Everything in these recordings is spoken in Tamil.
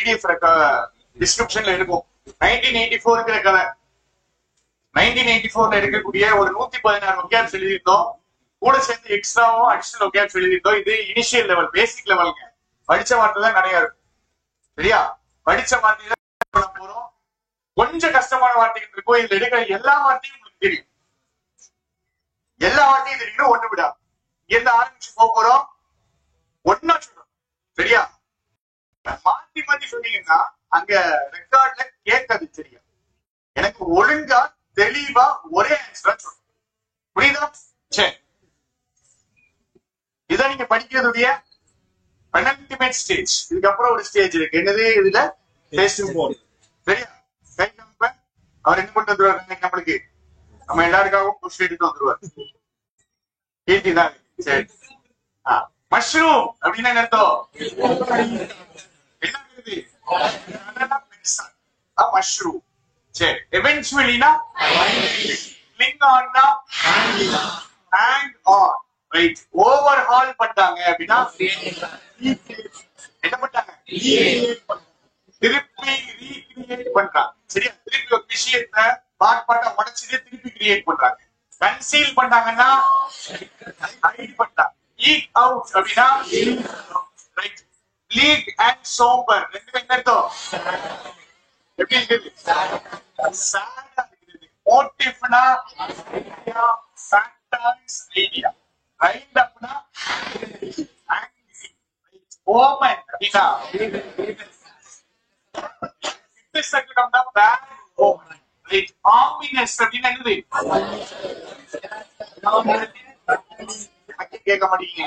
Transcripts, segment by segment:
PDF டிஸ்கிரிப்ஷன்ல இருக்கும். 1984 கதை. 1984 இருக்கக்கூடிய ஒரு 116 vocabs எழுதிட்டோம். கூட சேர்ந்து எக்ஸ்ட்ராவும் அடிஷனல் vocabs எழுதிட்டோம். இது இனிஷியல் லெவல், பேசிக் லெவலுங்க. படிச்ச வார்த்தை தான் நிறைய இருக்கும். சரியா? படிச்ச வார்த்தை தான் போறோம். கொஞ்சம் கஷ்டமான வார்த்தைகள் இருக்கும். இதுல எடுக்கிற எல்லா வார்த்தையும் உங்களுக்கு தெரியும். எல்லா வார்த்தையும் தெரியும். ஒண்ணு விடா. எந்த ஆரம்பிச்சு போறோம் ஒன்னா சொல்றோம். சரியா? மாத்தி மாத்தி சொன்னீங்கன்னா அங்க ரெக்கார்ட்ல கேட்காது. தெரியும். எனக்கு ஒழுங்கா தெளிவா ஒரே ஆன்சரா சொல்றேன். புரியுதா? சரி, இதான் நீங்க படிக்கிறதுடைய பெனல்டிமேட் ஸ்டேஜ். இதுக்கப்புறம் ஒரு ஸ்டேஜ் இருக்கு. என்னது? இதுல டெஸ்டிங் போர்டு. சரியா? கை கம்ப அவர் என்ன கொண்டு வந்துருவாரு நம்மளுக்கு? நம்ம எல்லாருக்காகவும் புஷ் எடுத்து வந்துருவார். கேட்டுதான். சரி, மஷ்ரூம் அப்படின்னு என்ன அர்த்தம்? என்ன மஷ்ரூம். சரி, எவென்ச்சுவலினா கிளிங் ஆன்னா ஹேங் ஆன். ரைட். ஓவர்ஹால் பண்ணாங்க அப்படின்னா என்ன பண்ணாங்க? திருப்பி ரீக்ரியேட் பண்றாங்க. சரியா? திருப்பி ஒரு விஷயத்தை பாட்டா உடைச்சிட்டு திருப்பி கிரியேட் பண்றாங்க. கன்சீல் பண்ணாங்கன்னா ஹைட் பண்றாங்க. ஈக் அவுட் அப்படின்னா ரைட். லீக் அண்ட் சோம்பர் ரெண்டுமே என்ன அர்த்தம்? எப்படி இருக்குது? சாடா இருக்குது. மோட்டிவ்னா ஐடியா, ஃபேக்டர்ஸ் ஐடியா. ரைட் அப்னா ஆங்கிரி. ஓமன் அப்படின்னா கிட்டத்தட்ட பேட் ஓமன். ரைட். ஆமினஸ் அப்படின்னா என்னது? கேட்க மாட்டீங்க.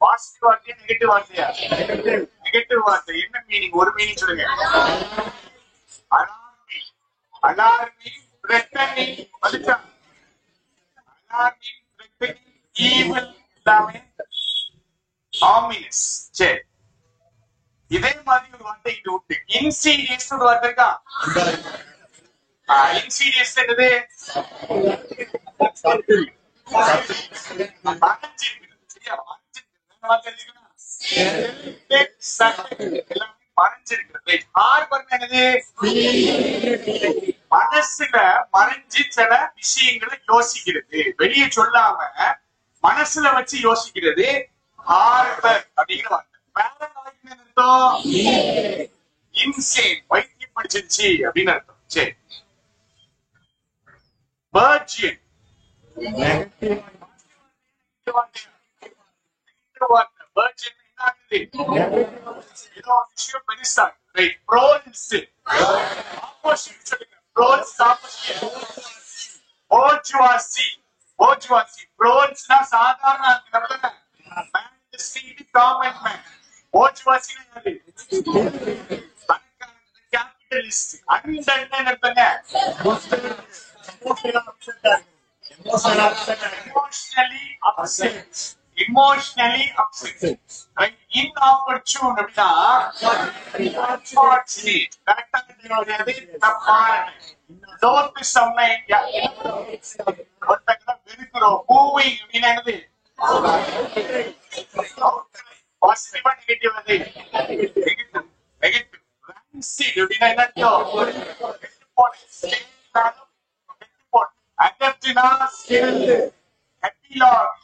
பாசிட்டிவ் வார்த்தையா நெகட்டிவ் வார்த்தையா? நெகட்டிவ் வார்த்தை. என்ன மீனிங்? ஒரு மீனிங் சொல்லுங்க. அலார்மிங். Alarming, threatening. அதுதான் அலார்மிங், த்ரெட்டனிங், ஈவில் எல்லாமே ஆமினஸ். சரி, இதே மாதிரி ஒரு வார்த்தை இங்க உண்டு. இன்சீரியஸ் ஒரு வார்த்தை இருக்கா? இன்சீரியஸ் என்னது? மனசுல மறைஞ்சு சில விஷயங்களை யோசிக்கிறது, வெளியே சொல்லாம மனசுல வச்சு யோசிக்கிறது ஹார்பர் அப்படிங்கிற வார்த்தை. இன்சேன், வைத்தியம் படிச்சிருச்சு அப்படின்னு அர்த்தம். சரி, பர்ஜியன் சாதாரண capitalist. Emotionally upset. Right? Inopportune அப்படின்னா unfortunate. கரெக்டா தப்பான. நோட்டு சொன்ன ஒருத்தங்க வெறுக்கிறோம். மூவிங் அப்படின்னா என்னது? பாசிட்டிவா நெகட்டிவ் அது? நெகட்டிவ். ரான்சிட் அப்படின்னா என்ன அர்த்தம்? அடப்டினா ஸ்கில். எபிலாக்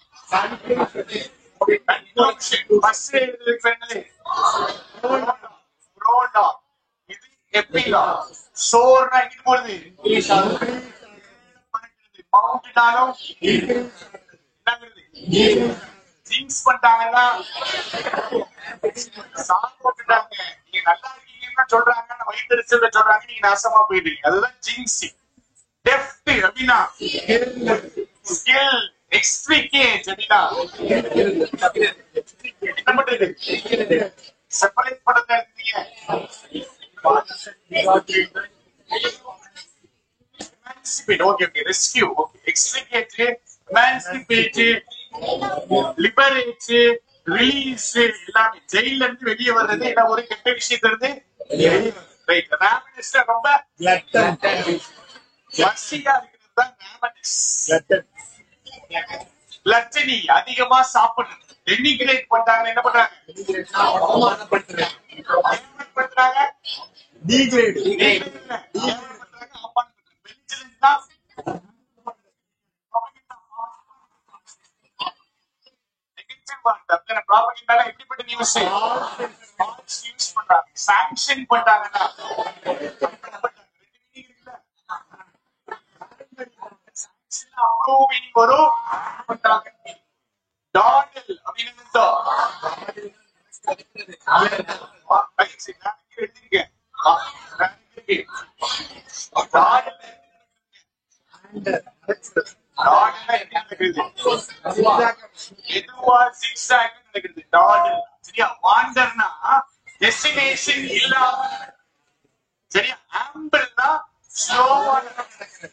பண்றாங்கன்னா சாப்பிட்டுட்டாங்க. நீங்க நல்லா இருக்கீங்கன்னு சொல்றாங்க, வயிற்றுச்சல சொல்றாங்க, நீங்க நாசமா போயிட்டீங்க. அதுதான் ஜிங்சிங். டெஃப்ட் அப்படின்னா ஸ்கில். எக்ஸ்ட்ரிகேட் அப்படின்னா என்ன பண்றது? செப்பரேட் பண்றத எடுத்தீங்க. Emancipate. Okay okay. Rescue. Okay. Extricate, emancipate, liberate, release எல்லாமே. ஜெயில இருந்து வெளியே வர்றது இல்ல ஒரு கெட்ட விஷயத்துல இருந்து. ரைட். ராமனஸ் ரொம்ப பசியா இருக்கிறது தான் ராமனஸ். லட்டனி அதிகமா சாப்பிடுறது. டெனிகிரேட் பண்றாங்க, என்ன பண்றாங்க? பண்றாங்க டிகிரேட் எப்படிப்பட்ட நியூஸ் யூஸ் பண்றாங்க, சாங்ஷன் பண்றாங்கன்னா வரும் பண்றாங்க. டாடல் அப்படின்னு டெஸ்டினேஷன் இல்லாம, சரியா? ஆம்பிள்னா ஸ்லோவா நடக்குது.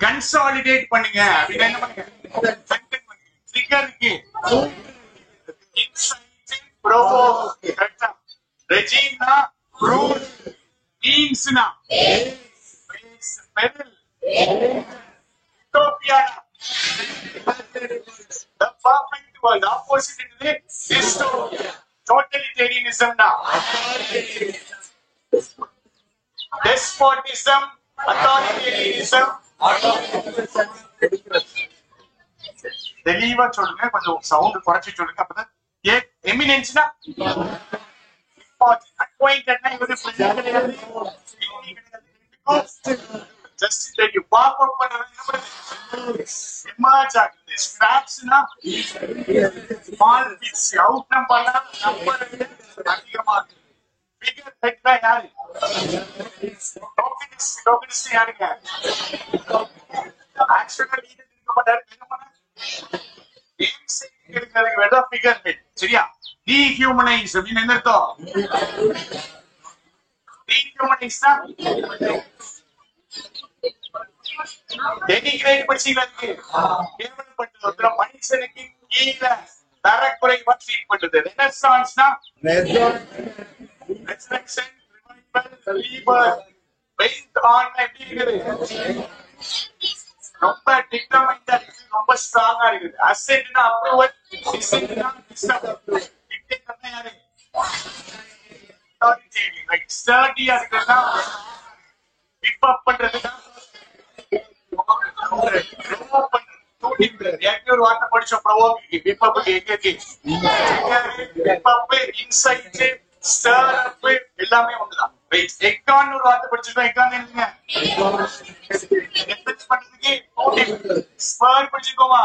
கன்சாலிடேட் பண்ணுங்க அப்படின்னா என்ன பண்ணுங்க? ட்ரிகருக்கு இன்சைட் ப்ரோவோக், கரெக்ட்டா? ரெஜிம்னா ரூல், மீன்ஸ்னா பேஸ், பெடல், யூட்டோபியானா the perfect world. Opposite is dystopia, totalitarianism na despotism, authoritarianism. தெளிவா சொல்லுங்க, கொஞ்சம் சவுண்ட் குறைச்சி சொல்லுங்க, அப்பதான் எமினன்ஸ்னா அக்வைண்டட்னா இவரு கிடையாது, ஜஸ்ட் தெரியும். பாப் அப் பண்றது என்ன பண்ணுது? எமர்ஜ் ஆகுது. ஸ்கிராப்ஸ்னா ஸ்மால் பிட்ஸ், அவுட் நம்பர்னா நம்பர் அதிகமா இருக்கு. ஃபிகர் ஹெட்னா யாரு? டோக்கனிஸ்ட். டோக்கனிஸ்ட் யாருங்க? ஆக்சுவலா லீடர் இருக்க மாட்டாரு, என்ன பண்ண கேம்ஸ் எடுக்கிறதுக்கு வேற ஃபிகர் ஹெட், சரியா? டீஹியூமனைஸ் அப்படின்னு என்ன அர்த்தம்? டீஹியூமனைஸ்னா டெனிகிரேட் படிச்சீங்களா? கேவலப்பட்டது, ஒரு மனுஷனுக்கு கீழே தரக்குறைவா ட்ரீட் பண்றது. ரெனசான்ஸ்னா ரெசரக்ஷன், ரிவைவல், ரீபர்த், பெயிண்ட் ஆன் எப்படி இருக்குது? ரொம்ப டிட்டர்மைண்டா இருக்குது, ரொம்ப ஸ்ட்ராங்கா இருக்குது. அசென்ட்னா அப்ரூவல், டிசென்ட்னா டிஸ்அப்ரூவல். டிக்டேட்டர்னா யாரு? அத்தாரிட்டேட்டிவ். ரைட், ஸ்டர்டியா இருக்குன்னா விப் அப் பண்றதுன்னா ஒரு வார்த்தை படிச்சோம், ப்ரோவோக்கிங். விப்பப்புக்கு எங்க இருக்கு? விப்பப்பு, இன்சைட், ஸ்டர் அப் எல்லாமே ஒண்ணுதான். ரைட், எக்கான் ஒரு வார்த்தை படிச்சிருக்கோம். எக்கான் என்னங்க? எஃபெக்ட் பண்றதுக்கு ஸ்பர் படிச்சிருக்கோமா?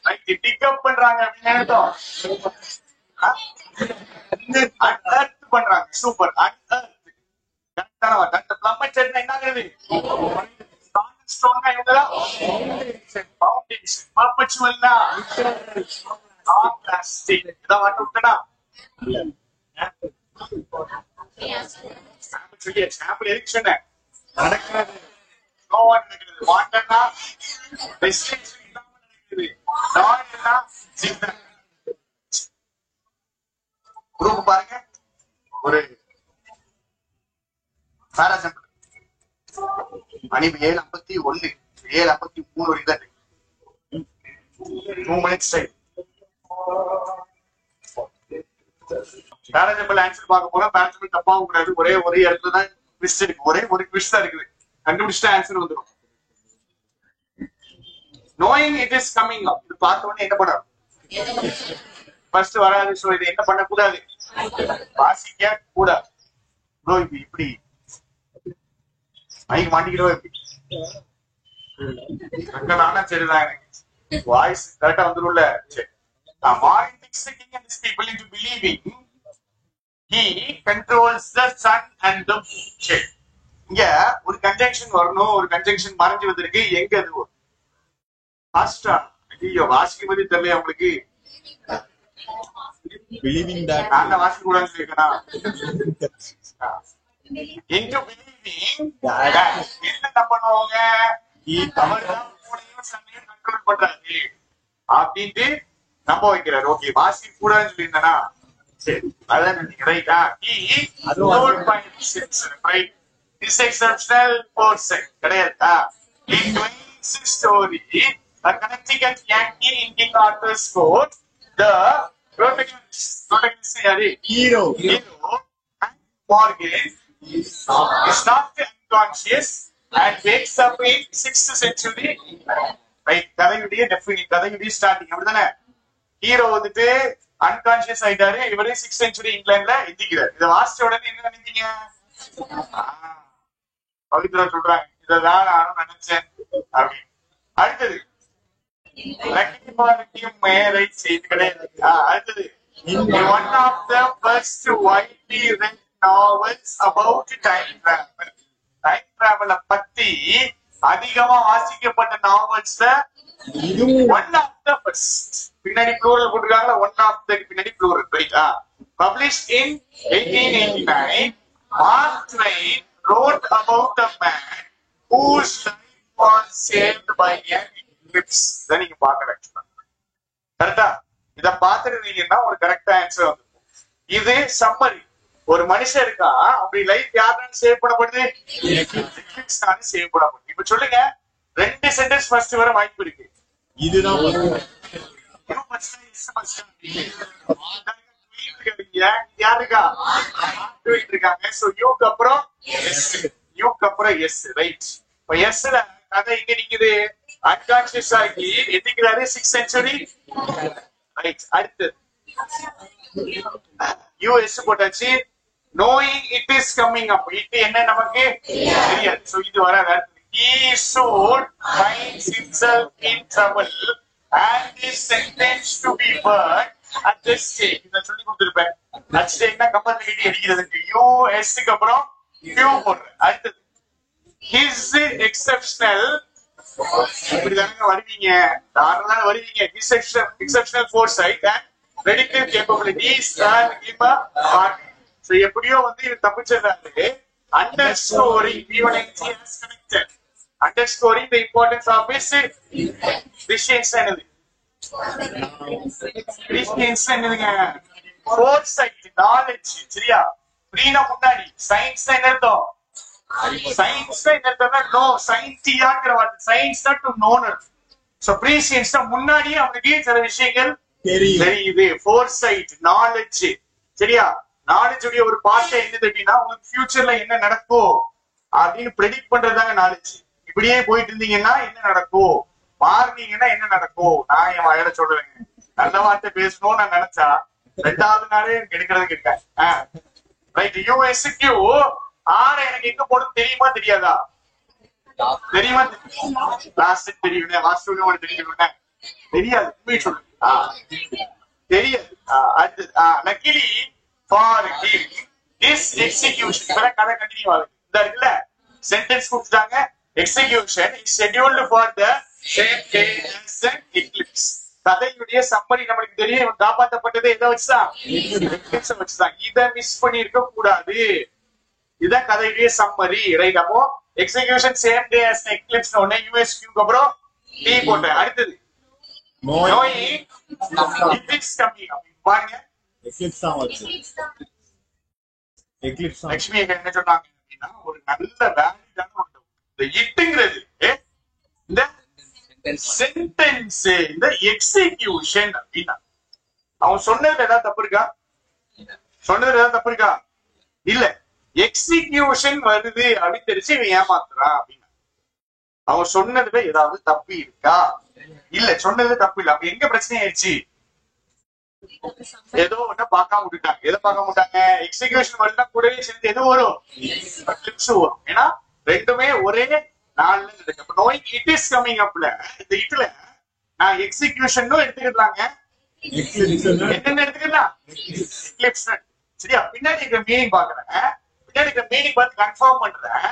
ரைட், டிக் அப் பண்றாங்க அப்படின்னு நினைத்தோம். அன்அர்த் பண்றாங்க. சூப்பர், அன்அர்த் கரெக்டான வார்த்தை. அந்த பிளம்மட் என்னங்கிறது? ஸ்ட்ராங்கா இவங்கதான் ஃபவுண்டேஷன். பர்பச்சுவல்னா பிளாஸ்டிக். இதான் வாட்டு விட்டடா சாம்பிள் எதுக்கு சொன்னேன்? நடக்காது, ஸ்லோவா நடக்கிறது. வாட்டர்னா ரெஸ்ட்ரிக்ஷன் இல்லாம நடக்குது. டாட்னா குரூப் பாருங்க, ஒரு பாராசம்பிள் மணி 7:51 7:53 வரைக்கும் 2 மினிட்ஸ் டைம். பேராசம்பிள் ஆன்சர் பார்க்க போறோம். பேராசம்பிள் தப்பாவும் கூடாது. ஒரே இடத்துல தான் ட்விஸ்ட் இருக்கு. ஒரே ஒரு ட்விஸ்ட் தான் இருக்குது. கண்டுபிடிச்சா ஆன்சர் வந்துடும். knowing it is coming up, இது பார்த்த உடனே என்ன பண்ணணும்? ஃபர்ஸ்ட் வராது. சோ இது என்ன பண்ண கூடாது? வாசிக்க கூடாது. ப்ரோ இது இப்படி மைக் மாட்டிக்கிறோம், எப்படி அங்கதானா? சரிதான், எனக்கு வாய்ஸ் கரெக்டா வந்துரும்ல. சரி, King and his people into believing he controls the sun and the moon. இங்க ஒரு கன்ஜங்ஷன் வரணும். ஒரு கன்ஜங்ஷன் மறைஞ்சு வந்திருக்கு. எங்க அது? ஃபாஸ்டா ஐயோ, வாசிக்க பத்தி தெரியல உங்களுக்கு. believing that நான் வாசிக்க கூடாதுன்னு சொல்லிருக்கேனா? into believing that என்ன பண்ணுவாங்க? அவர்தான் மூணையும் சன்னையும் கண்ட்ரோல் பண்றாரு அப்படின்ட்டு நம்ப வைக்கிறாரு. ஓகே, வாசிக்க கூடாதுன்னு சொல்லியிருந்தேனா? சரி, அதான் நீங்க ரைட்டா? ரைட், this exceptional person கிடையாதா? It twice story a Connecticut Yankee Indian authors quote, the protagonist hero and Morgan is not unconscious and wakes up in 6th century. Right, கதையுடைய டெஃபினிட், கதையுடைய ஸ்டார்டிங் அப்படிதானே. ஹீரோ வந்துட்டு அன்கான்சியஸ் ஆயிட்டாரு, இவரே 6th century இங்கிலாந்துல எந்திக்கிறார். இதை வாசிச்ச உடனே என்ன நினைச்சீங்க? பவித்ரா சொல்றாங்க இதான் நானும் நினைச்சேன் அப்படின்னு. அடுத்தது மேலை செய்திகளே. அடுத்தது one of the first widely read novels about time travel. Time travel பத்தி அதிகமா வாசிக்கப்பட்ட நாவல்ஸ்ல ஒன் ஆஃப் த ஃபர்ஸ்ட். பின்னாடி ப்ளூரல் போட்டுருக்காங்களா, ஒன் ஆஃப் த பின்னாடி ப்ளூரல். ரைட்டா? Published in 1889, Mark Twain wrote about a man whose life was saved by an eclipse. இதை நீங்க பாக்கணும். கரெக்டா? இத பாத்துருந்தீங்கன்னா ஒரு கரெக்டா ஆன்சர் வந்து. இது சம்மரி. ஒரு மனுஷன் இருக்கா, அப்படி லைஃப் யாரால சேவ் பண்ணப்படுது? எக்லிப்ஸ்னால சேவ் பண்ணப்படுது. இப்ப சொல்லுங்க, 2 சென்டென்ஸ் ஃபர்ஸ்ட் வர வாய்ப்பு இருக்கு. இதுதான் யாருக்கா இருக்காங்க. சோ யூக்கு அப்புறம் எஸ். ரைட். இப்ப எஸ்ல கதை எங்க நிக்குது? அன்கான்சியஸ் ஆகி எத்திக்கிறாரு 6th century. ரைட். அடுத்து யூஎஸ் போட்டாச்சு. knowing it is coming up. இது என்ன நமக்கு தெரியாது. சோ இது வராது. he soon finds himself in trouble and is sentenced to be burned at this stake. இத சொல்லி கொடுத்திருப்பேன். at stake னா கம்பெனி கிட்ட அடிக்கிறதுக்கு யூஎஸ் க்கு அப்புறம் யூ போடுறேன். அடுத்து his exceptional, இப்படிதாங்க வருவீங்க, தாராளமா வருவீங்க. his exceptional foresight and predictive capabilities and him a part. So எப்படியோ வந்து இது தப்பிச்சதாலே underscoring the importance of his prescience என்னது? prescience என்னதுங்க? foresight, knowledge. சரியா? ப்ரீனா முன்னாடி, சயின்ஸ் என்ன அர்த்தம்? சயின்ஸ் என்ன அர்த்தம்னா நோ, சயின்டியாங்கிற வார்த்தை. சயின்ஸ் தான் டு நோனர். சோ prescience முன்னாடியே அவனுக்கு சில விஷயங்கள் தெரியுது. foresight, knowledge. சரியா? நாலேஜ் உடைய ஒரு பார்ட் என்னது அப்படின்னா, உங்களுக்கு ஃபியூச்சர்ல என்ன நடக்கும் அப்படின்னு ப்ரெடிக்ட் பண்றதாங்க நாலேஜ். இப்படியே போயிட்டு இருந்தீங்கன்னா என்ன நடக்கும், மாறினீங்கன்னா என்ன நடக்கும். நான் என் வாயில சொல்லுவேங்க, நல்ல வார்த்தை பேசணும்னு நான் நினைச்சா 2வது நாளே எனக்கு எடுக்கிறதுக்கு இருக்கேன். ரைட். யூஎஸ்கியூ ஆர் எனக்கு எங்க போடுறது தெரியுமா தெரியாதா? தெரியுமா? லாஸ்ட் தெரியும், லாஸ்ட் தெரியும். தெரியாது. சொல்லு. தெரியாது. அடுத்து luckily for him this execution. இப்ப கதை கண்டினியூ ஆகுது. இந்த இருக்குல்ல சென்டென்ஸ் கொடுத்துட்டாங்க. execution is scheduled for the same day as an eclipse. கதையுடைய சம்மரி நமக்கு தெரியும். இவன் காப்பாற்றப்பட்டது எதை வச்சுதான்? எக்லிப்ஸ் வச்சுதான். இதை மிஸ் பண்ணி இருக்க கூடாது. இதான் கதையுடைய சம்மரி. ரைட். அப்போ execution same day as an eclipse ஒண்ணே யூஎஸ்கியூக்கு அப்புறம் டி போட்டேன். அடுத்தது knowing it is coming. பாருங்க, லட்சுமி என்ன சொன்னாங்க அப்படின்னா, ஒரு நல்ல வேலிடான ஒன்று. இந்த இட்டுங்கிறது இந்த சென்டென்ஸ், இந்த எக்ஸிகியூஷன் அப்படின்னா அவன் சொன்னதுல ஏதாவது தப்பு இருக்கா? இல்ல. எக்ஸிகியூஷன் வருது அப்படின்னு தெரிஞ்சு இவன் ஏமாத்துறான் அப்படின்னா அவன் சொன்னதுல ஏதாவது தப்பு இருக்கா? இல்ல, சொன்னது தப்பு இல்ல. அப்ப எங்க பிரச்சனை ஆயிடுச்சு? ஏதோ ஒண்ணு பார்க்காம விட்டுட்டாங்க. எதை பார்க்காம விட்டாங்க? எக்ஸிகியூஷன் வருதுன்னா கூடவே சேர்ந்து எது வரும்? கிளிப்ஸ் வரும். ஏன்னா ரெண்டுமே ஒரே நாள்ல இருக்கு. அப்ப knowing it is coming upல இந்த இட்ல நான் எக்ஸிகியூஷனும் எடுத்துக்கலாங்க, என்னென்ன எடுத்துக்கலாம்? கிளிப்ஸ். சரியா? பின்னாடி இருக்கிற மீனிங் பாக்குறேன். பின்னாடி இருக்கிற மீனிங் பார்த்து கன்ஃபார்ம் பண்றேன்.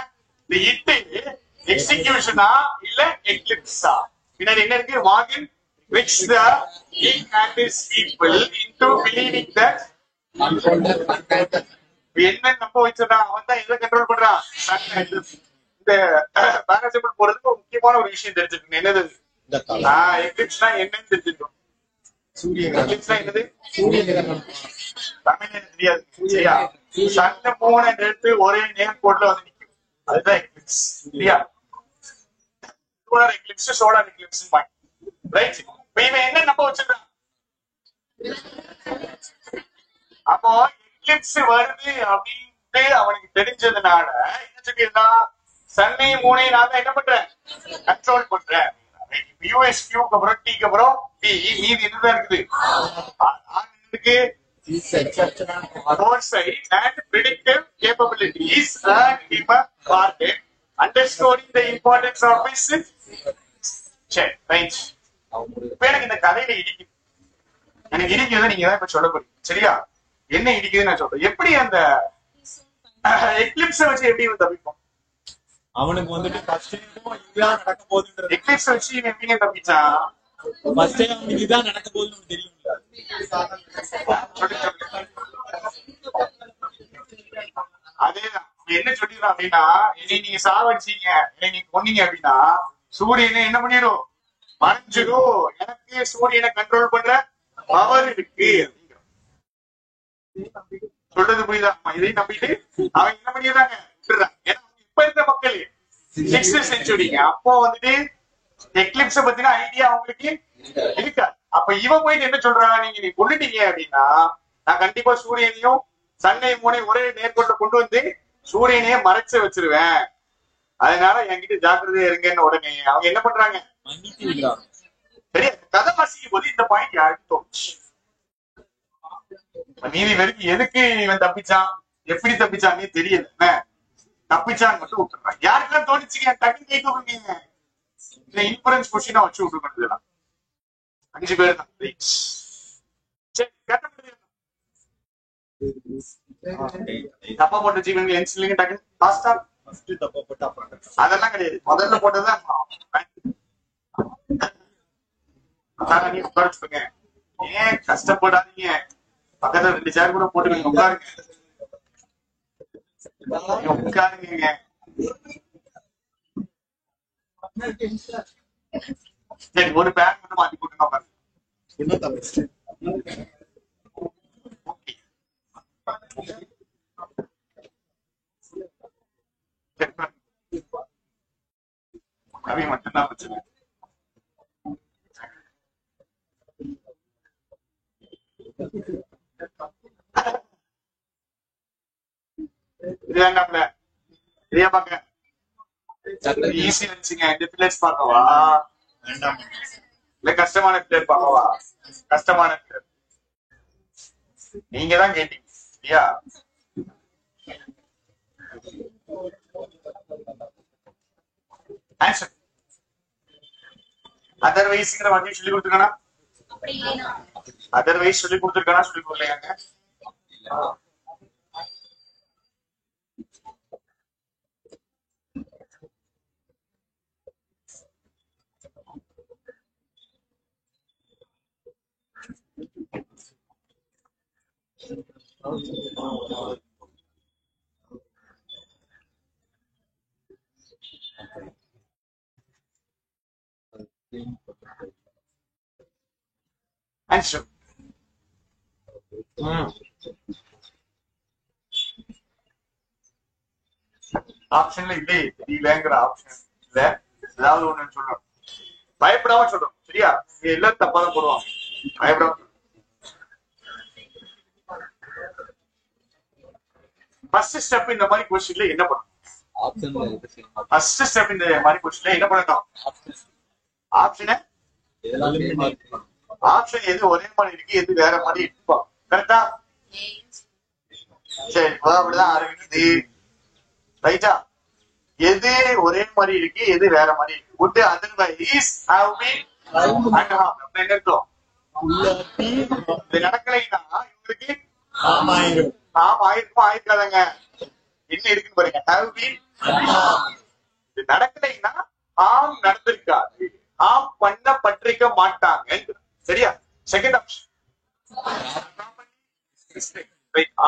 இந்த இட்டு எக்ஸிகியூஷனா இல்ல எக்லிப்ஸா? பின்னாடி என்ன இருக்கு? Morgan which the king and his people into believing that என்ன நம்ப வச்சிருக்கான், அவன் தான் எதை கண்ட்ரோல் பண்றான்? இந்த பேராசிட்டமால் போறதுக்கு ஒரு முக்கியமான ஒரு விஷயம் தெரிஞ்சிருக்கணும். என்னது? எக்லிப்ஸ்னா என்னன்னு தெரிஞ்சிருக்கணும். எக்லிப்ஸ்னா என்னது? தமிழ் தெரியாது. சரியா? சன்ன 3 எடுத்து ஒரே நேர் கோட்ல வந்து நிக்கும். அதுதான் எக்லிப்ஸ். சரியா? Solar Eclipse, solar Eclipse. Right. இப்ப இவன் என்ன நம்ப வச்சிருக்கான்? அப்போ எக்லிப்ஸ் வருது அப்படின்ட்டு அவனுக்கு தெரிஞ்சதுனால என்ன சொல்லியிருந்தான்? சன்னை மூணை நான் தான் என்ன பண்றேன்? கண்ட்ரோல் பண்றேன். யூஎஸ் கியூக்கு அப்புறம் டிக்கு அப்புறம் டி, மீதி என்னதான் இருக்குது? இருக்கு foresight and predictive capabilities and him a bargain, underscoring the importance of his check. Right. இப்ப எனக்கு இந்த கதையில இடிக்குது. எனக்கு இடிக்குது நீங்க தான் இப்ப சொல்ல போறீங்க. சரியா? என்ன இடிக்குதுன்னு நான் சொல்றேன். எப்படி அந்த எக்லிப்ஸ வச்சு எப்படி இவன் தப்பிப்பான்? அவனுக்கு வந்துட்டு ஃபர்ஸ்ட் இதுதான் நடக்க போகுதுன்றது. எக்லிப்ஸ் வச்சு இவன் எப்படி தப்பிச்சான்? ஃபர்ஸ்ட் அவனுக்கு இதுதான் நடக்க போகுதுன்னு தெரியும். அதேதான் என்ன சொல்லிடுறான் அப்படின்னா, இனி நீங்க சாவடிச்சீங்க, இனி நீங்க கொன்னீங்க அப்படின்னா சூரியனை என்ன பண்ணிடும்? மறைஞ்சிடும். எனக்கு சூரியனை கண்ட்ரோல் பண்ற பவர் இருக்கு. சொல்றது புரியுதா? இதையும் நம்பிட்டு அவங்க என்ன பண்ணிடுறாங்க? ஏன்னா இப்ப இருந்த மக்கள் 6th செஞ்சுரிங்க அப்போ வந்துட்டு எக்லிப்ஸ பத்தின ஐடியா அவங்களுக்கு இருக்காது. அப்ப இவன் போயிட்டு என்ன சொல்றான்? நீ கொண்டுட்டீங்க அப்படின்னா நான் கண்டிப்பா சூரியனையும் சன்னை மூணை ஒரே நேர்கோட்டை கொண்டு வந்து சூரியனையே மறைச்சு வச்சிருவேன். அதனால என்கிட்ட ஜாக்கிரதையா இருங்கன்னு உடனே அவங்க என்ன பண்றாங்க? சரியா? கதை வாசிக்கும் போது இந்த பாயிண்ட் யாருக்கு தோணுச்சு? நீதி வரைக்கும் எதுக்கு இவன் தப்பிச்சான், எப்படி தப்பிச்சான்னு தெரியல. தப்பிச்சான்னு மட்டும் விட்டுறான். யாருக்கெல்லாம் தோணுச்சுங்க? டக்குன்னு கேட்க முடியுங்க. இந்த இன்ஃபரன்ஸ் கொஸ்டினா வச்சு விட்டுருக்கணும். இதெல்லாம் 5 பேர் தான். சரி, தப்பா போட்ட ஜீவன்கள் என்சிலிங்க டக்குன்னு லாஸ்டா தப்பா போட்டு அப்புறம் அதெல்லாம் கிடையாது. முதல்ல போட்டதுதான் நீ உட்காரிச்சுக்கோங்க. ஏன் கஷ்டப்படாதீங்க? பக்கத்துல 2 சேர் கூட போட்டுக்கோங்க. உட்காருங்க உட்காருங்க. சரி, ஒரு பேக் மட்டும் மாத்தி போட்டு உட்காருங்க. கவி மட்டும்தான் பிரச்சனை. இது வேண்டாம்ல, இதையா பாக்க ஈஸி நினைச்சுங்க. இந்த பிளேஸ் பார்க்கவா வேண்டாம், இல்ல கஷ்டமான பிளேட் பார்க்கவா? கஷ்டமான பிளேட் நீங்க தான் கேட்டீங்க இல்லையா? ஆன்சர் அதர்வைஸ்ங்கிற வார்த்தையை சொல்லி கொடுத்துருக்கானா? அதர்வைஸ் சொல்லி கொடுத்துருக்கானா? சொல்லி கொடுக்கலையாங்க? ஆன்சர் ஆப்ஷன்ல இல்லையே, தெரியலங்கிற ஆப்ஷன் இல்ல. ஏதாவது ஒண்ணு சொல்றோம், பயப்படாம சொல்றோம். சரியா? எல்லாரும் தப்பா தான் போடுவாங்க. பயப்படாம ஃபர்ஸ்ட் ஸ்டெப் இந்த மாதிரி கொஸ்டின்ல என்ன பண்ணணும்? ஃபர்ஸ்ட் ஸ்டெப் இந்த மாதிரி கொஸ்டின்ல என்ன பண்ணணும்? ஆப்ஷனை ஆப்ஷன் எது ஒரே மாதிரி இருக்கு, எது வேற மாதிரி இருப்போம். கரெக்டா? சரி, அப்படிதான் ஆரம்பிக்குது. ரைட்டா? எது ஒரே மாதிரி இருக்கு, எது வேற மாதிரி இருக்கு. விட்டு அதர்வைஸ் ஹவ் பீன் என்ன இருக்கும்? இது நடக்கலைன்னா இவங்களுக்கு ஆயிருக்கும், ஆயிருக்காதங்க. என்ன இருக்குன்னு பாருங்க. ஹவ் பீன் இது நடக்கலைன்னா ஆம் நடந்திருக்காது, ஆம் பண்ணப்பட்டிருக்க மாட்டாங்க. சரியா? Second option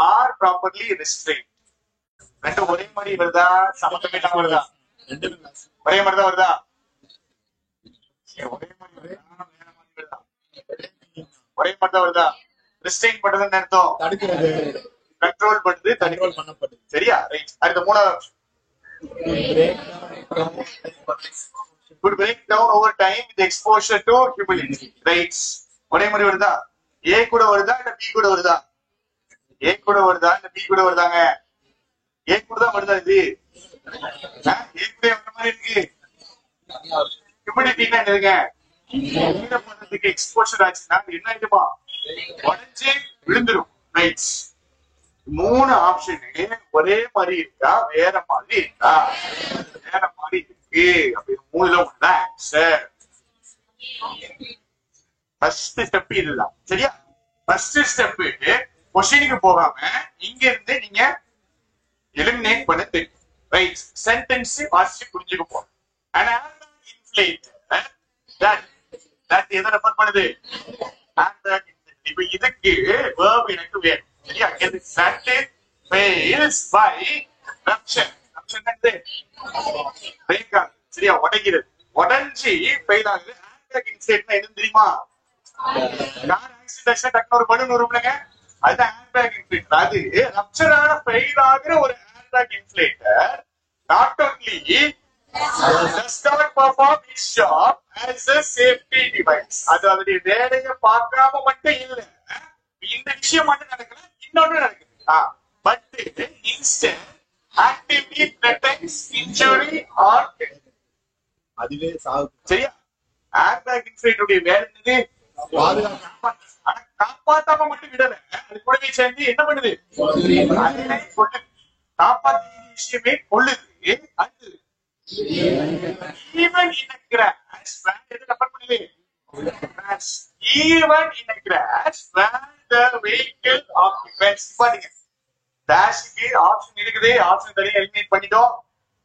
are properly restrain. ரெண்டும் ஒரே மாதிரி வருதா? சம்பந்தம் வருதா? ஒரே மாதிரி தான் வருதா? ஒரே மாதிரி வருதா? ஒரே மாதிரி தான் வருதா? ரெஸ்ட்ரெயின் பண்றதுன்னு அர்த்தம் கண்ட்ரோல் பண்ணுது, கண்ட்ரோல் பண்ணப்படுது. சரியா? ரைட். அடுத்த மூணாவது option could break down over time with exposure to humidity. Right? ஒரே மாதிரி வருதா? A கூட வருதா இல்ல B கூட வருதா? A கூட வருதா இல்ல B கூட வருதாங்க? A கூட தான் வருதா இது? A கூட வர மாதிரி இருக்கு. ஹியூமிடிட்டினா என்னதுங்க? ஈரப்பதத்துக்கு எக்ஸ்போஷர் ஆச்சுன்னா என்ன ஆயிடுமா? உடைஞ்சு விழுந்துரும். ரைட். 3 ஆப்ஷன் ஒரே மாதிரி இருக்கா வேற மாதிரி இருக்கா? வேற மாதிரி இருக்கு. அப்படி 3ல ஒண்ணுதான் ஆன்சர். ஃபர்ஸ்ட் ஸ்டெப் இதுதான். சரியா? ஃபர்ஸ்ட் ஸ்டெப் क्वेश्चनக்கு போகாம இங்க இருந்து நீங்க எலிமினேட் பண்ண தெரியும். ரைட். சென்டென்ஸ் வாசிச்சு புரிஞ்சுக்க போறோம். an airback inflator that எதை ரெஃபர் பண்ணுது? airback inflator. இப்போ இதுக்கு verb எனக்கு வேணும். சரியா? that fails by rupture. rupture என்னது? break ஆகுது. சரியா? உடைக்கிறது. உடைஞ்சி ஃபெயில் ஆகுது. airback inflator என்ன தெரியுமா? கார் ஆக்சிடென்ட்ல டக்குனு ஒரு பலூன் வரும்லங்க, அது ஏர்பேக் இன்ஃப்ளேட்டர். அது ரப்சரான ஃபெயில் ஆகுற ஒரு airbag inflator not only does not perform its job as a safety device. அது அதோட வேலையை பார்க்காம மட்டும் இல்ல, இந்த விஷயம் மட்டும் நடக்கல, இன்னொன்று நடக்குது. But instead actively threatens injury or death. அதுவே சாவு. சரியா? ஏர்பேக் இன்ஃப்ளேட்டருடைய வேலை என்னது? காப்பாத்தாம மட்டும் விடல, அது கூடவே சேர்ந்து என்ன பண்ணுது? காப்பாற்ற விஷயமே கொள்ளுது. அடுத்தது even in a crash when எது ரெஃபர் பண்ணுது? crash. even in a crash when the vehicle occupants. பாருங்க, டேஷ்க்கு ஆப்ஷன் இருக்குது. ஆப்ஷன் தனியா எலிமினேட் பண்ணிட்டோம்.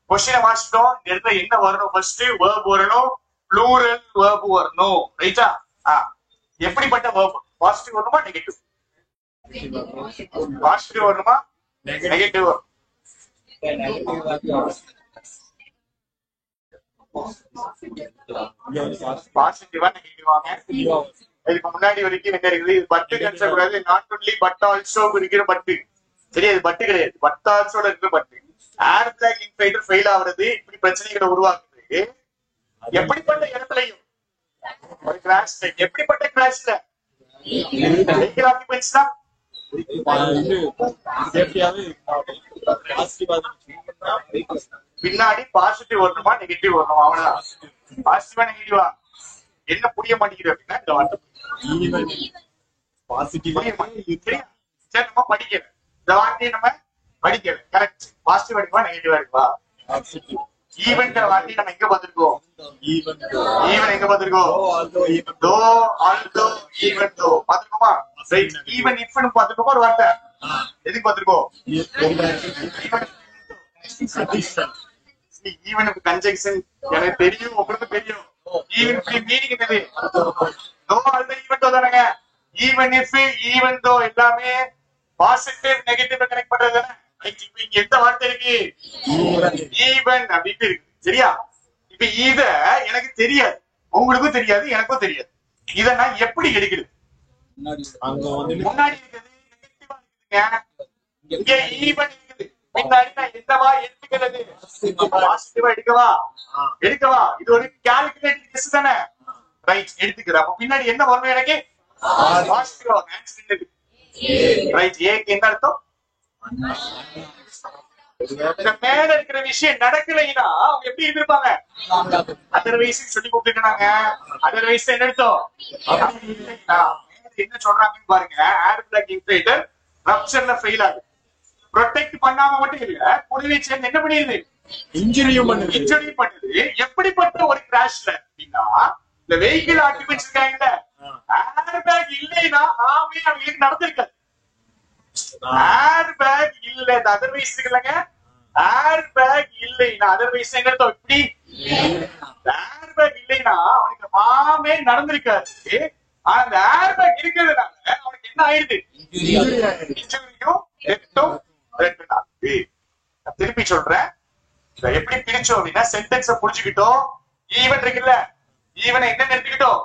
क्वेश्चन வாசிட்டோம். இந்த இடத்துல என்ன வரணும்? ஃபர்ஸ்ட் verb வரணும், ப்ளூரல் verb வரணும். ரைட்டா? எப்படிப்பட்ட verb? பாசிட்டிவ் வரணுமா நெகட்டிவ்? பாசிட்டிவ் வரணுமா நெகட்டிவ்? பாசிட்டிவா நெகட்டிவாங்க? இதுக்கு முன்னாடி வரைக்கும் என்ன இருக்குது? இது பட்டு கன்செப்ட் கூடாது. நாட் ஒன்லி பட் ஆல்சோ இருக்கிற பட்டு. சரி, அது பட்டு கிடையாது, பட் ஆல்சோட இருக்கிற பட்டு. ஏர்பேக் இன்ஃப்ளேட்டர் ஃபெயில் ஆகுறது இப்படி பிரச்சனைகளை உருவாக்குது. எப்படிப்பட்ட இடத்துலயும் ஒரு கிராஷ். எப்படிப்பட்ட கிராஷ்ல? வெஹிக்கிள் ஆக்குபென்ட்ஸ் தான் பின்னாடி பாசிட்டிவ் வரணுமா நெகட்டிவ் வரணுமா? அவ்வளவுதான். பாசிட்டிவா நெகட்டிவா என்ன புரிய மாட்டேங்குது அப்படின்னா இந்த வார்த்தை பாசிட்டிவ் சரி நம்ம படிக்கல, இந்த வார்த்தையை நம்ம படிக்கல. கரெக்ட். பாசிட்டிவ் இருக்குவா நெகட்டிவா இருக்குவா? ஈவன்ங்கிற வார்த்தையை நம்ம எங்க பார்த்திருக்கோம்? ஈவன் எங்க பார்த்திருக்கோம்? தோ, although, even though பார்த்திருக்கோமா? Right. Even இஃப்னு பார்த்திருக்கோமா ஒரு வார்த்தை? எதுக்கு பார்த்திருக்கோம்? ஈவனுக்கு கன்ஜெக்ஷன் எனக்கு தெரியும், உங்களுக்கு தெரியும். ஈவன் மீனிங் என்னது? தோ, ஆல்தோ, ஈவன் தோ தானங்க. ஈவன் இஃப், ஈவன் தோ எல்லாமே பாசிட்டிவ் நெகட்டிவ் கனெக்ட் பண்றது தானே. இப்ப இங்க எந்த வார்த்தை இருக்கு? ஈவன் அப்படின்ட்டு இருக்கு. சரியா? இப்ப இத எனக்கு தெரியாது, உங்களுக்கும் தெரியாது, எனக்கும் தெரியாது. இத நான் எப்படி எடுக்கிறது? முன்னாடி இருக்குது நெகட்டிவா இருக்குதுங்க, இங்க ஈவன் இருக்குது. பின்னாடி நான் என்னவா எடுத்துக்கிறது? பாசிட்டிவா எடுக்கவா எடுக்கவா? இது ஒரு கால்குலேட்டிவ் டெஸ்ட் தானே. ரைட், எடுத்துக்கிறேன். அப்ப பின்னாடி என்ன வரணும் எனக்கு? பாசிட்டிவா. ஆன்சர் என்னது? ரைட். ஏக்கு என்ன அர்த்தம்? இந்த மேல இருக்கிற விஷயம் நடக்கலைன்னா அவங்க எப்படி இருந்திருப்பாங்க? அதர்வைஸ் சொல்லி கூப்பிட்டுருக்காங்க. அதர்வைஸ் என்ன அர்த்தம்? என்ன சொல்றாங்கன்னு பாருங்க. ஏர்பேக் இன்ஃப்ளேட்டர் ரப்சர்ல ஃபெயில் ஆகுது. ப்ரொடெக்ட் பண்ணாம மட்டும் இல்ல, கூடவே சேர்ந்து என்ன பண்ணிடுது? இன்ஜுரியும் பண்ணுது. எப்படிப்பட்ட ஒரு கிராஷ்ல அப்படின்னா, இந்த வெஹிக்கிள் ஆக்குபென்ட்ஸ் இருக்காங்கல்ல, ஏர்பேக் இல்லைன்னா ஆமே அவங்களுக்கு நடந்திருக்காது. ஏர்பேக் இல்ல, இந்த அதர்வைஸ் இருக்குல்லங்க, ஏர்பேக் இல்லைன்னா அதர்வைஸ் எங்க இப்படி ஏர்பேக் இல்லைன்னா அவனுக்கு மாமே நடந்திருக்காது. ஆனா அந்த ஏர்பேக் இருக்கிறதுனால அவனுக்கு என்ன ஆயிடுது? இன்ஜுரியும் டெத்தும் ரெண்டு நாள். திருப்பி சொல்றேன், எப்படி பிரிச்சோம் அப்படின்னா சென்டென்ஸ புரிஞ்சுக்கிட்டோம். ஈவன் இருக்குல்ல, ஈவனை என்ன எடுத்துக்கிட்டோம்?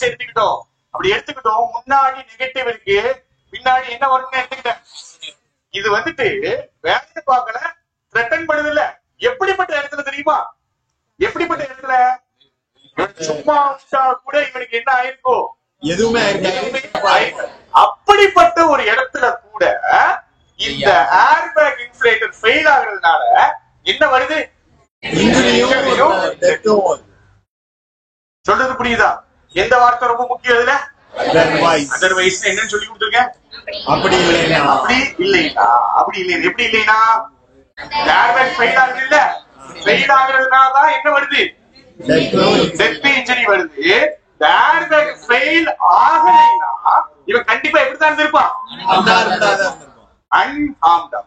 எடுத்துக்கிட்டோம். அப்படி எடுத்துக்கிட்டோம். முன்னாடி நெகட்டிவ் இருக்கு, பின்னாடி என்ன வரும்னு எடுத்துக்கிட்டேன். இது வந்துட்டு வேலை பார்க்கல, த்ரெட்டன் பண்ணுது இல்ல, எப்படிப்பட்ட இடத்துல தெரியுமா? எப்படிப்பட்ட இடத்துல? சும்மா கூட இவனுக்கு என்ன ஆயிருக்கும்? எதுவுமே அப்படிப்பட்ட ஒரு இடத்துல கூட இந்த ஏர்பேக் இன்ஃப்ளேட்டர் ஃபெயில் ஆகுறதுனால என்ன வருது? சொல்றது புரியுதா? எந்த வார்த்தை ரொம்ப முக்கியம் இதுல? அதர்வைஸ் என்னன்னு சொல்லி கொடுத்துருக்கேன். அப்படி இல்லைன்னா அப்படி இல்லை. எப்படி இல்லைன்னா ஏர்பேக் ஃபெயில் ஆகுது இல்ல, ஃபெயில் ஆகுறதுனாலதான் என்ன வருது? டெத் இன்ஜுரி வருது. ஏர்பேக் ஃபெயில் ஆகலைன்னா இவன் கண்டிப்பா எப்படித்தான் இருப்பான்? அன்ஹார்ம்டா.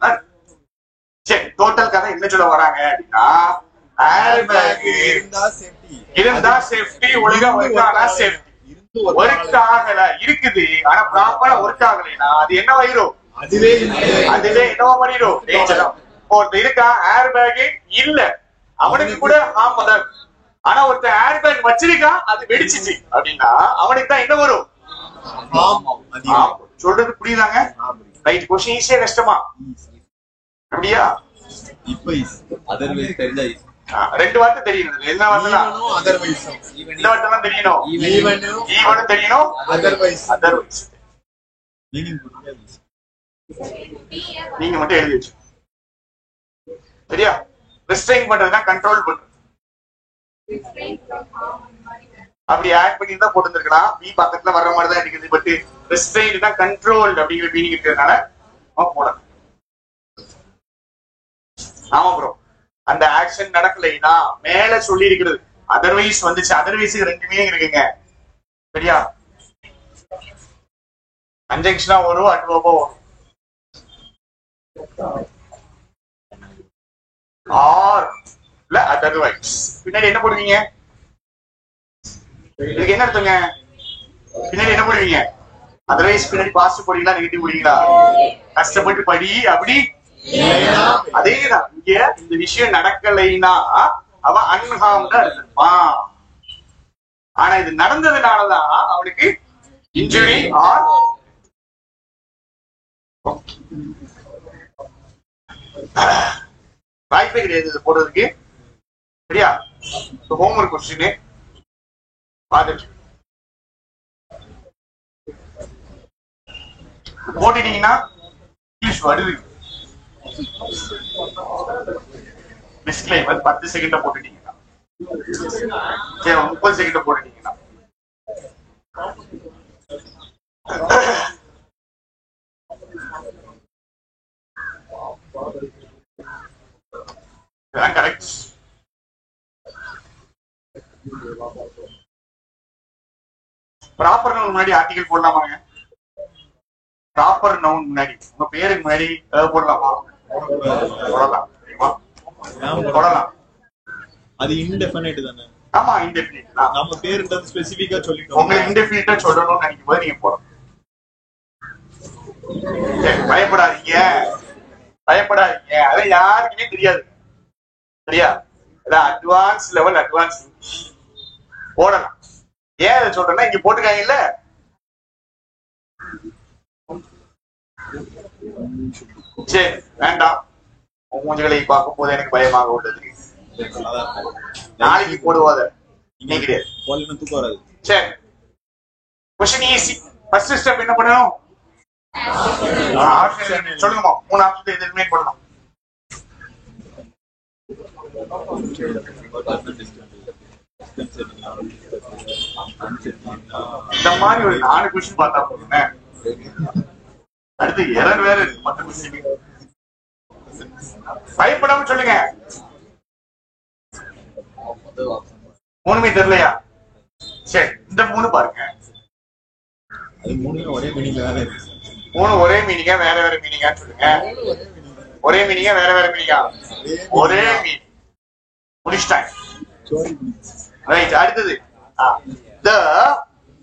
சரி, டோட்டல் கதை என்ன சொல்ல வராங்க அப்படின்னா, ஏர்பேக் இருந்தா சேஃப்டி, ஒழுங்கா ஒர்க் ஆனா சேஃப்டி. ஒர்க் ஆகல இருக்குது, ஆனா ப்ராப்பரா ஒர்க் ஆகலைன்னா அது என்ன ஆயிரும்? அதுவே என்னவா பண்ணிடும்? டேஞ்சரா. ஒருத்தர் இருக்கா ஏர்பேக் இல்ல, அவனுக்கு கூட ஆமாம். ஆனா ஒருத்தர் ஏர்பேக் வச்சிருக்கா, அது வெடிச்சிச்சு அப்படின்னா அவனுக்கு தான் என்ன வரும்? சொல்றது புரியுதாங்க? ரைட். கொஸ்டின் ஈஸியா கஷ்டமா? அப்படியா? ரெண்டு வார்த்தை தெரியணும். என்ன வார்த்தை? இந்த வார்த்தை தெரியணும். ஈவனும் தெரியணும், அதர்வைஸ். நீங்க மட்டும் எழுதி வச்சு சரியா? ரெஸ்ட்ரெயின் பண்றதுனா கண்ட்ரோல் பண்றது. அப்படி ஆட் பண்ணி தான் போட்டுருக்கலாம். பி பக்கத்துல வர்ற மாதிரி தான் இருக்குது. பட் ரெஸ்ட்ரெயின் தான் கண்ட்ரோல் அப்படிங்கிற மீனிங் இருக்கிறதுனால போடலாம். ஆமா ப்ரோ, அந்த ஆக்ஷன் நடக்கலைன்னா மேல சொல்லி இருக்கிறது அதர்வைஸ் வந்துச்சு. அதர்வைஸ் ரெண்டு மீனிங் இருக்குங்க சரியா? கன்ஜங்ஷனா வரும், அட்வர்பா வரும். ஆர் இல்ல அதர்வைஸ் பின்னாடி என்ன போடுவீங்க? இதுக்கு என்ன அர்த்தங்க? பின்னாடி என்ன போடுவீங்க? அதர்வைஸ் பின்னாடி பாசிட்டிவ் போடுவீங்களா நெகட்டிவ் போடுவீங்களா? கஷ்டப்பட்டு படி அப்படி. அதேதான் இங்க இந்த விஷயம் நடக்கலைன்னா அவன் அன்ஹார்ம்டா இருப்பான். ஆனா இது நடந்ததுனாலதான் அவனுக்கு இன்ஜுரி ஆர் வாய்ப்பே கிடையாது போடுறதுக்கு சரியா? ஹோம்வொர்க் கொஸ்டின் பார்த்துட்டு போட்டுட்டீங்கன்னா இங்கிலீஷ் வருது. டிஸ்க்ளைமர் 10 செகண்ட்ல போட்டுட்டீங்கன்னா, சரி 30 செகண்ட்ல போட்டுட்டீங்கன்னா கரெக்ட். ப்ராப்பர் நவுன் முன்னாடி ஆர்டிகல் போடலாமாங்க? ப்ராப்பர் நவுன் முன்னாடி உங்க பேருக்கு முன்னாடி போடலாமா? போடலாம். அது இன்டெஃபினைட் தானே? ஆமா இன்டெஃபினைட் தான். நம்ம பேருன்றது ஸ்பெசிஃபிக்கா சொல்லிட்டோம். உங்களுக்கு இன்டெஃபினைட்டா சொல்லணும்னு நினைக்கும் போது நீங்க போடணும். பயப்படாதீங்க, பயப்படாதீங்க. அது யாருக்குமே தெரியாது சரியா? அட்வான்ஸ் லெவல், அட்வான்ஸ் போடலாம். ஏன் அதை சொல்றேன்னா இங்க போட்டுருக்காங்க இல்ல, சரி வேண்டாம். மூஞ்சுகளை பார்க்கும் போது எனக்கு பயமாக உள்ளது. நாளைக்கு போடுவாத இன்னைக்கு கிடையாது. சரி, கொஸ்டின் ஈஸி. ஃபர்ஸ்ட் ஸ்டெப் என்ன பண்ணணும்? சொல்லுங்கம்மா. 3 ஆப்ஷன் எலிமினேட் பண்ணணும். இந்த மாதிரி ஒரு 4 கொஸ்டின் பார்த்தா போதுங்க. அடுத்து எரர் வேற இருக்கு. 10 கொஸ்டின் பயப்படாம சொல்லுங்க. 3மே தெரியலையா? சரி, இந்த 3 பாருங்க. அது 3 ஒரே மீனிங்ல வேற இருக்கு. 3 ஒரே மீனிங்கா வேற வேற மீனிங்கா சொல்லுங்க. ஒரே மீனிங்கா வேற வேற மீனிங்கா? ஒரே மீனிங். முடிச்சிட்டாங்க. ரைட். அடுத்தது the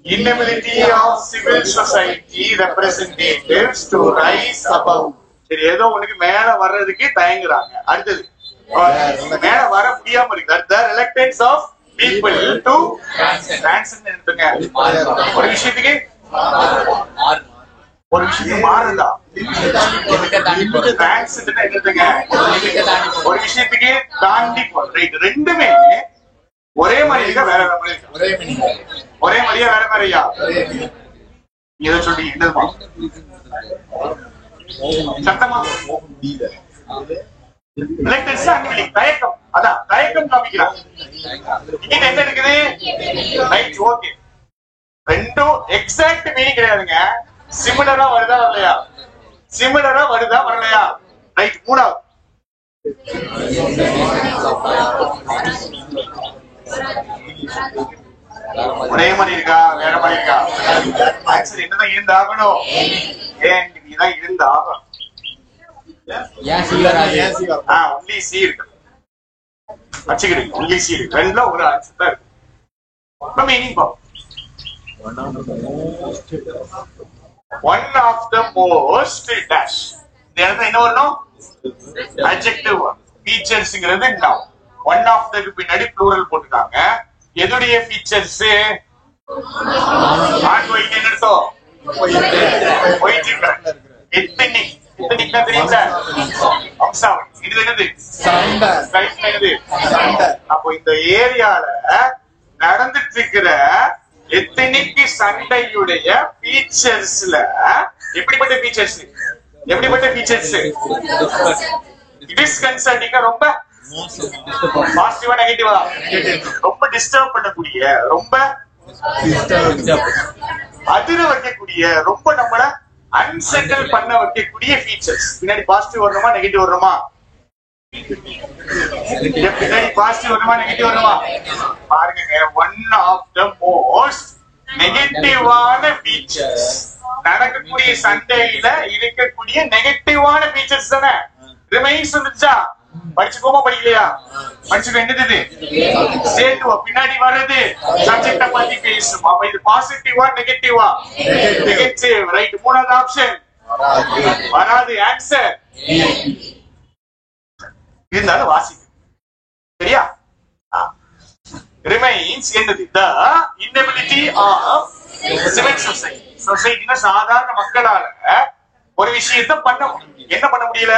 inability of civil society representatives to rise above. சரி, ஏதோ உனக்கு மேல வர்றதுக்கு தயங்குறாங்க. அடுத்தது மேல வர முடியாம இருக்கு. the reluctance of people to transcend. எடுத்துங்க ஒரு விஷயத்துக்கு ஒரு விஷயத்துக்கு மாறுதா? டிரான்சிட்னா என்னதுங்க? ஒரு விஷயத்துக்கு தாண்டி ரைட். ரெண்டுமே ஒரே மாதிரி இருக்கா வேற வேற மாதிரி இருக்கா? ஒரே மாதிரியா வேற மாதிரியா? எதை சொல்றீங்க? என்னதுமா சத்தமா? தயக்கம். அதான் தயக்கம் காமிக்கிறான். இங்க என்ன இருக்குது? Right, okay. ரெண்டும் எக்ஸாக்ட் மீனிங் கிடையாதுங்க. சிமிலரா வருதா வரலையா? சிமிலரா வருதா வரலையா? ரைட். மூணாவது ஒரே மாதிரி இருக்கா வேற மாதிரி இருக்கா? ஆக்சுவலி என்னதான் இருந்தாகணும்? ஏன் நீதான் இருந்தாகணும். ஒன்லி சி இருக்கு. வச்சுக்கிறீங்க ஒன்லி சி இருக்கு. ரெண்டுல ஒரு ஆன்சர் தான் இருக்கு. இப்ப மீனிங் பார்ப்போம். One of the most dash. இந்த இடத்துல என்ன வரணும்? adjective featuresங்கிறது noun. One of the பின்னாடி plural போட்டுட்டாங்க. எதுடைய features? ஆண் ஒயிட் என்ன அர்த்தம்? ஒயிட் இருக்கு. ethnic. ethnicனா தெரியுங்களா? வம்சாவளி. இது என்னது? சண்டை. ரைட் என்னது? சண்டை. அப்போ இந்த ஏரியால நடந்துட்டு இருக்கிற எத்தனிக்கு சண்டையுடைய ஃபீச்சர்ஸ்ல எப்படிப்பட்ட ஃபீச்சர்ஸ்? எப்படிப்பட்ட ஃபீச்சர்ஸ்? டிஸ்கன்சர்டிங்கா ரொம்ப பாசிட்டிவா நெகட்டிவா? ரொம்ப டிஸ்டர்ப் பண்ணக்கூடிய, ரொம்ப அதிர வைக்கக்கூடிய, ரொம்ப நம்மள அன்செட்டில் பண்ண வைக்கக்கூடிய ஃபீச்சர்ஸ். பின்னாடி பாசிட்டிவ் வரணுமா நெகட்டிவ் வரணுமா? பின்னாடி பாசிட்டிவ் வருமா நெகட்டிவ் வருமா? பாருங்க, ஒன் ஆஃப் த மோஸ்ட் நெகட்டிவான ஃபீச்சர்ஸ். நடக்கக்கூடிய சண்டையில இருக்கக்கூடிய நெகட்டிவான ஃபீச்சர்ஸ் தானே ரிமைன்ஸ் வந்துச்சா? படிச்சுக்கோமா படிக்கலையா? படிச்சுக்க. என்னது? சேர்த்துவா. பின்னாடி வர்றது சப்ஜெக்ட பத்தி பேசும். அப்ப இது பாசிட்டிவா நெகட்டிவா? நெகட்டிவ். ரைட். மூணாவது ஆப்ஷன் வராது. ஆன்சர் இருந்தாலும் வாசிக்கும். சரியா? ரிமைன்ஸ் என்னது? த இன்னபிலிட்டி ஆஃப் சிவில் சொசைட்டி. சொசைட்டினா சாதாரண மக்களால ஒரு விஷயத்தை பண்ண முடியும். என்ன பண்ண முடியல?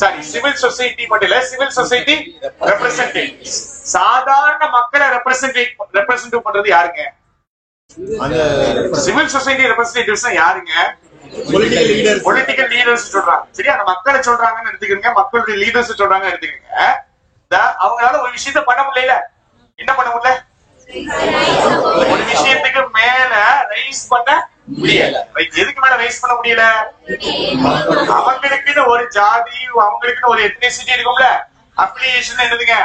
சாரி, சிவில் சொசைட்டி மட்டும் இல்ல, சிவில் சொசைட்டி ரெப்ரசன்டேட்டிவ்ஸ். சாதாரண மக்களை ரெப்ரசன்டேட் பண்றது யாருங்க? சிவில் சொசைட்டி ரெப்ரசன்டேட்டிவ்ஸ் யாருங்க? பொலிட்டிக்கல் லீடர்ஸ் சொல்றாங்க. சரி, அந்த மக்களை சொல்றாங்கன்னு எடுத்துக்கிறீங்க. மக்களுடைய லீடர்ஸ் சொல்றாங்க எடுத்துக்கிறீங்க. அவங்களால ஒரு விஷயத்த பண்ண முடியல. என்ன பண்ண முடியல? ஒரு விஷயத்துக்கு மேல ரைஸ் பண்ண முடியல. எதுக்கு மேல ரைஸ் பண்ண முடியல? அவங்களுக்குன்னு ஒரு ஜாதி, அவங்களுக்குன்னு ஒரு எத்னிசிட்டி இருக்கும்ல. அப்ளிகேஷன் என்னதுங்க?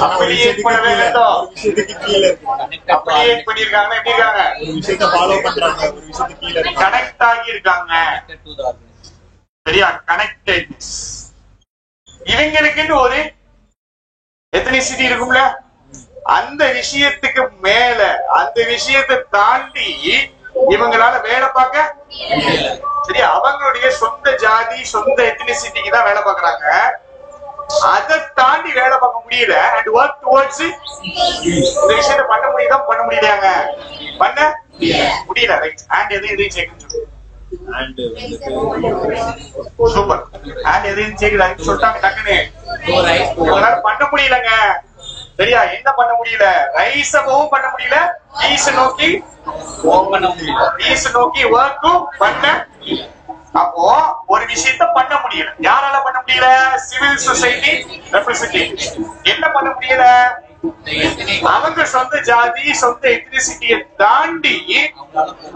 அப்ளிகேட் பண்ணவே வேண்டும். அப்ளிகேட் பண்ணிருக்காங்க. எப்படி இருக்காங்க? ஒரு விஷயத்தை ஃபாலோ பண்றாங்க, ஒரு விஷயத்துக்கு கீழ கனெக்ட் ஆகி இருக்காங்க. சரியா? கனெக்டட்னஸ். இவங்களுக்குன்னு ஒரு எத்னிசிட்டி இருக்கும்ல. அந்த விஷயத்துக்கு மேல, அந்த விஷயத்தை தாண்டி இவங்களால வேலை பார்க்க சரியா? அவங்களுடைய சொந்த ஜாதி, சொந்த எத்னிசிட்டிக்கு தான் வேலை பார்க்கறாங்க. அதை தாண்டி வேலை பார்க்க முடியல. அண்ட் ஒர்க் டுவர்ட்ஸ் இந்த விஷயத்தை பண்ண முடியுதா? பண்ண முடியலையாங்க? பண்ண முடியல. ரைட். அண்ட் எதையும் சேர்க்கணும். சூப்பர். அண்ட் எதையும் சேர்க்குறாங்க சொல்லிட்டாங்க டக்குன்னு. இவங்களால பண்ண முடியலங்க. சரியா? என்ன பண்ண முடியல? ரைஸவும் பண்ண முடியல, ஈஸ் நோக்கி ஒர்க்கும் பண்ண. அப்போ ஒரு விஷயத்த பண்ண முடியல. யாரால பண்ண முடியல? Civil society representatives. என்ன பண்ண முடியல? அவங்க சொந்த ஜாதி, சொந்த எத்னிசிட்டியை தாண்டி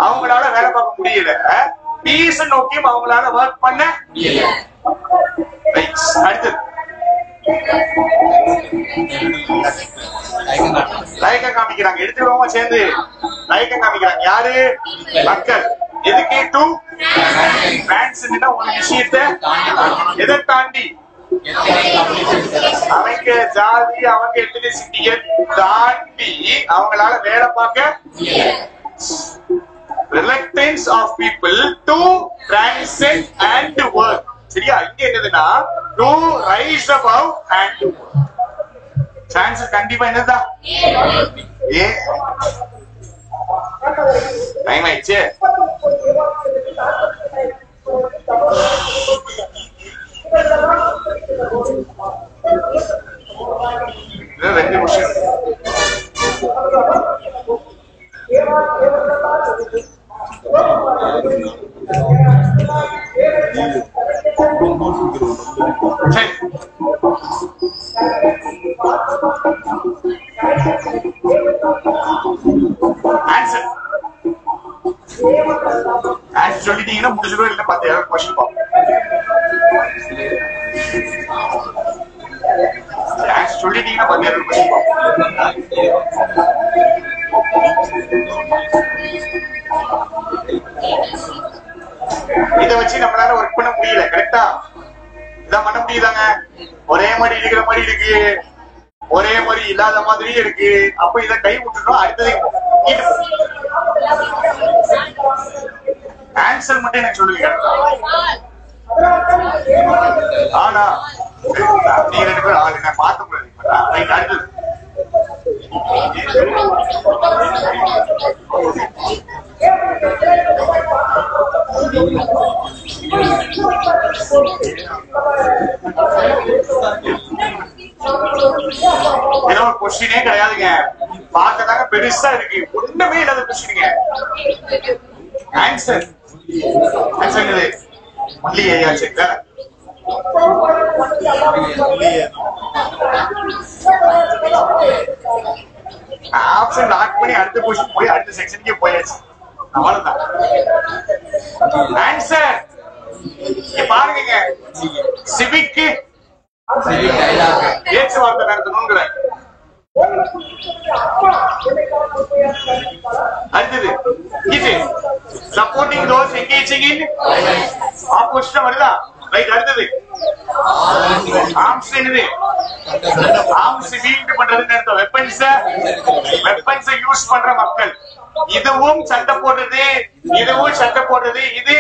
அவங்களால வேலை பார்க்க முடியல. பீஸ் நோக்கியும் அவங்களால ஒர்க் பண்ண முடியல. அடுத்தது லைக்க காமிக்கிறாங்க. எடுத்துக்கிறவங்க சேர்ந்து லைக்க காமிக்கிறாங்க. யாரு? மக்கள். எதுக்கு? டு டிரான்ஸ்னா ஒரு விஷயத்தை எதை தாண்டி? அவங்க ஜாதி, அவங்க எத்னிசிட்டியை தாண்டி அவங்களால வேலை பார்க்க. reluctance of people to transcend and work. சரியா? இங்க என்னதுன்னா to rise above and to work. Chance கண்டிப்பா என்னதா? ஏ டைம் ஆயிடுச்சு. சரி, ஆன்சர் ஆன்சர் சொல்லிட்டீங்கன்னா முடிச்சிடும், இல்ல 10,000 கொஸ்டின் பார்ப்போம். ஆன்சர் சொல்லிட்டீங்கன்னா 10,000 கொஸ்டின் பார்ப்போம். இதை வச்சு நம்மளால ஒர்க் பண்ண முடியல. கரெக்டா? இதான் பண்ண முடியுதாங்க? ஒரே மாதிரி இருக்கிற மாதிரி இருக்கு, ஒரே மாதிரி இல்லாத மாதிரியே இருக்கு. அப்ப இதை கை விட்டுட்டோம், அடுத்தது ஆன்சர் மட்டும் எனக்கு சொல்லுங்க. ஆனா நீங்க 2 பேரும் ஆளு நான் பார்க்க முடியாது. அடுத்தது ஏதோ ஒரு கொஸ்டினே கிடையாதுங்க, பார்க்கதாங்க பெருசா இருக்கு, ஒண்ணுமே இல்லாத கொஸ்டினுங்க. Answer answer only area check. Option lock பண்ணி அடுத்த கொஸ்டின் போய் அடுத்த செக்ஷனுக்கே போயாச்சு. அவ்வளவுதான் ஆன்சர். பாருங்க, சிவிக் பேச்சுவார்த்தை நடத்தணுங்கிற. அடுத்தது இது supporting those engaging in opposition வருதா? ரைட். அடுத்தது ஆர்ம்ஸ் என்னது? ஆர்ம்ஸ் வீல்ட் பண்றதுன்னு அர்த்தம். வெப்பன்ஸ் யூஸ் பண்ற மக்கள். இதுவும் சண்டை போடுறது, இதுவும் சண்டை போடுறது, இது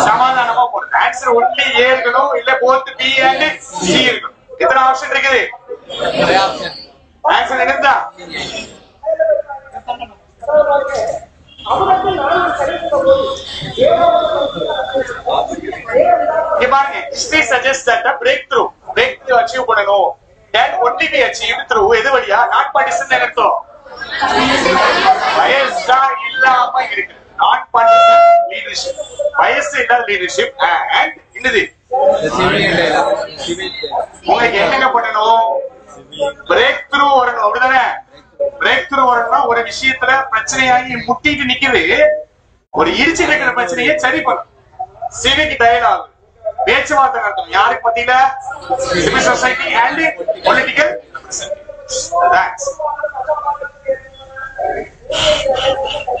சமாதானமா போடுறது. ஆன்சர் ஒன்லி ஏ இருக்கணும், இல்ல போத் பி அண்ட் சி இருக்கணும். எத்தனை ஆப்ஷன் இருக்குது? ஆன்சர் என்னதா? பாருங்க, history suggests that a breakthrough achieve பண்ணணும். Can only be achieved through எது வழியா? நான் பார்ட்டிசன் அர்த்தம். பயஸ்டா இல்லாம இருக்கு. நான் பார்ட்டிசன் லீடர்ஷிப், பயஸ் இல்லாத லீடர்ஷிப். அண்ட் என்னது? உங்களுக்கு என்னங்க பண்ணணும்? பிரேக் த்ரூ வரணும். அப்படிதானே? பிரேக் த்ரூ வரணும்னா ஒரு விஷயத்துல பிரச்சனையாகி முட்டிட்டு நிக்குது, ஒரு இடிச்சு இருக்கிற பிரச்சனையை சரி பண்ணும். சிவிக் டயலாக் பேச்சுவார்த்தை நடத்தணும். யாருக்கு மத்தியில? Civil society and political representatives.